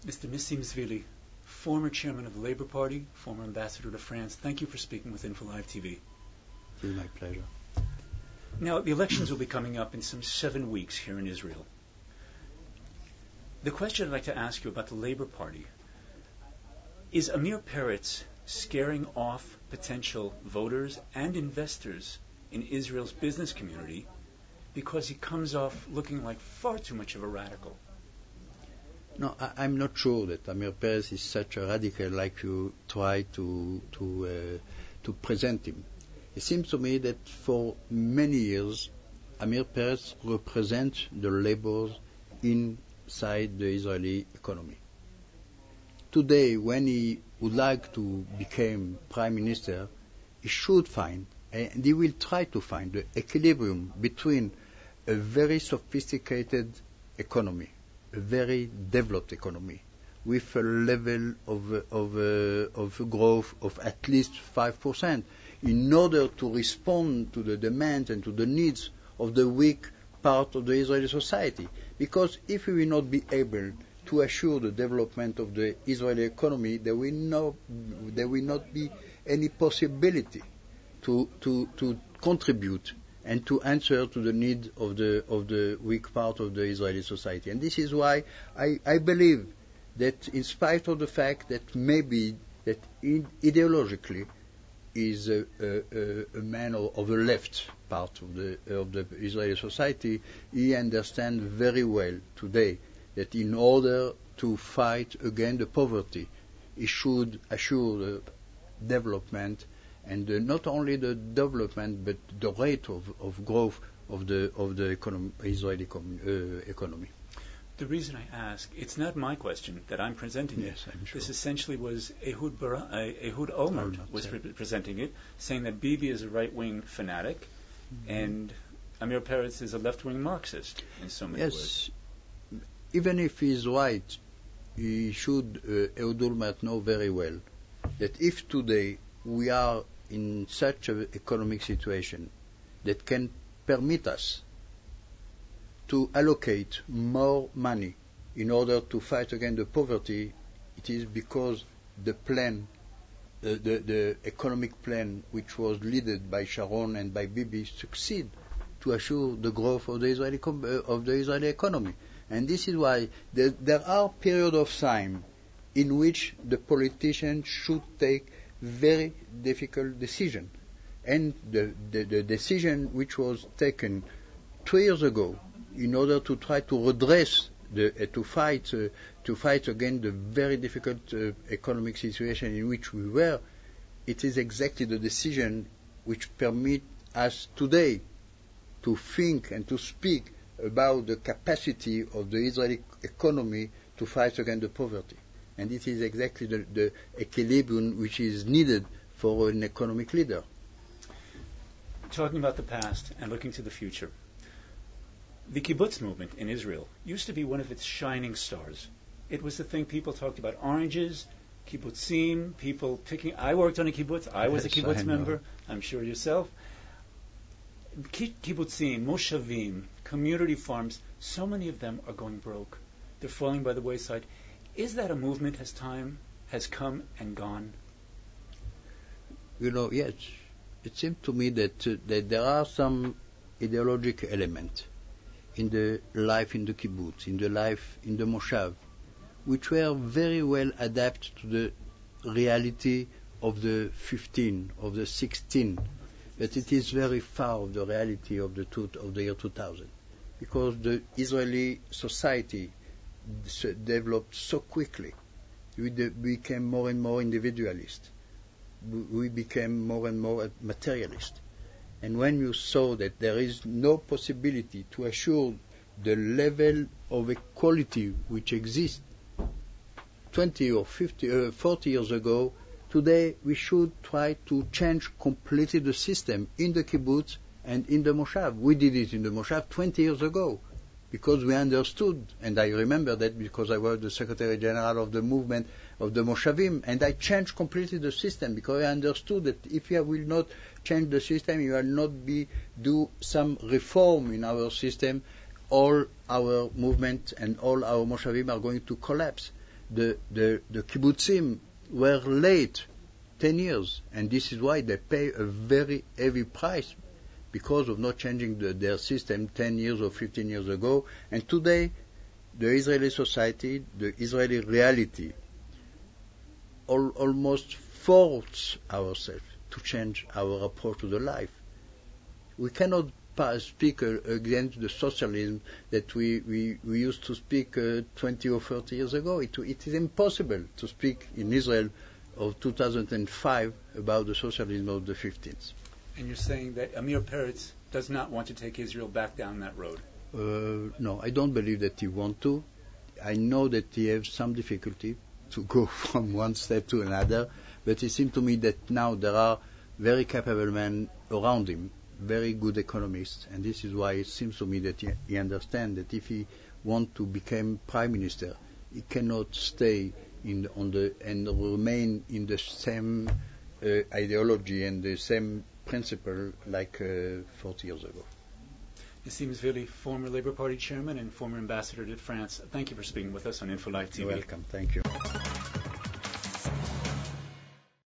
Mr. Nissim Zvilli, former chairman of the Labour Party, former ambassador to France, thank you for speaking with InfoLive TV. It is my pleasure. Now, the elections will be coming up in some 7 weeks here in Israel. The question I'd like to ask you about the Labour Party is Amir Peretz scaring off potential voters and investors in Israel's business community because he comes off looking like far too much of a radical? No, I'm not sure that Amir Peretz is such a radical like you try to present him. It seems to me that for many years, Amir Peretz represents the labor inside the Israeli economy. Today, when he would like to become prime minister, he should find, and he will try to find, the equilibrium between a very sophisticated economy, a very developed economy, with a level of growth of at least 5%, in order to respond to the demands and to the needs of the weak part of the Israeli society. Because if we will not be able to assure the development of the Israeli economy, there will not be any possibility to contribute and to answer to the need of the weak part of the Israeli society. And this is why I believe that in spite of the fact that maybe that ideologically is a man of the left part of the Israeli society, he understands very well today that in order to fight against the poverty, he should assure the development, and not only the development but the rate of growth of the Israeli economy. The reason I ask, it's not my question that I'm presenting yes, it. I'm sure. This essentially was Ehud Olmert was presenting it, saying that Bibi is a right-wing fanatic, and Amir Peretz is a left-wing Marxist in so many words. Yes, even if he's right, he should, Ehud Olmert, know very well that if today we are in such an economic situation that can permit us to allocate more money in order to fight against the poverty, it is because the plan, the economic plan which was led by Sharon and by Bibi succeed to assure the growth of the Israeli economy. And this is why there are periods of time in which the politicians should take very difficult decisions. And the decision which was taken 2 years ago in order to try to redress to fight against the very difficult economic situation in which we were, it is exactly the decision which permit us today to think and to speak about the capacity of the Israeli economy to fight against the poverty. And it is exactly the equilibrium which is needed for an economic leader. Talking about the past and looking to the future, the kibbutz movement in Israel used to be one of its shining stars. It was the thing people talked about: oranges, kibbutzim, people picking. I worked on a kibbutz. I was a kibbutz member. I'm sure yourself. Kibbutzim, moshavim, community farms, so many of them are going broke. They're falling by the wayside. Is that a movement as time has come and gone? Yes. It seems to me that there are some ideological elements in the life in the kibbutz, in the life in the moshav, which were very well adapted to the reality of the 15, of the 16, but it is very far of the reality of the year 2000, because the Israeli society developed so quickly. We became more and more individualist. We became more and more materialist. And when you saw that there is no possibility to assure the level of equality which exists 20 or 50, 40 years ago, today we should try to change completely the system in the kibbutz and in the moshav. We did it in the moshav 20 years ago because we understood, and I remember that because I was the Secretary General of the movement of the Moshavim, and I changed completely the system because I understood that if you will not change the system, you will not do some reform in our system, all our movement and all our Moshavim are going to collapse. the kibbutzim were late 10 years, and this is why they pay a very heavy price because of not changing their system 10 years or 15 years ago. And today, the Israeli society, the Israeli reality, almost force ourselves to change our approach to the life. We cannot speak against the socialism that we used to speak 20 or 30 years ago. It is impossible to speak in Israel of 2005 about the socialism of the 50s. And you're saying that Amir Peretz does not want to take Israel back down that road? No, I don't believe that he wants to. I know that he has some difficulty to go from one step to another, but it seems to me that now there are very capable men around him, very good economists, and this is why it seems to me that he understands that if he wants to become prime minister, he cannot stay and remain in the same ideology and the same principle like 40 years ago. Nissim Zvilli, former Labour Party chairman and former ambassador to France, thank you for speaking with us on InfoLife TV. You're welcome. Thank you.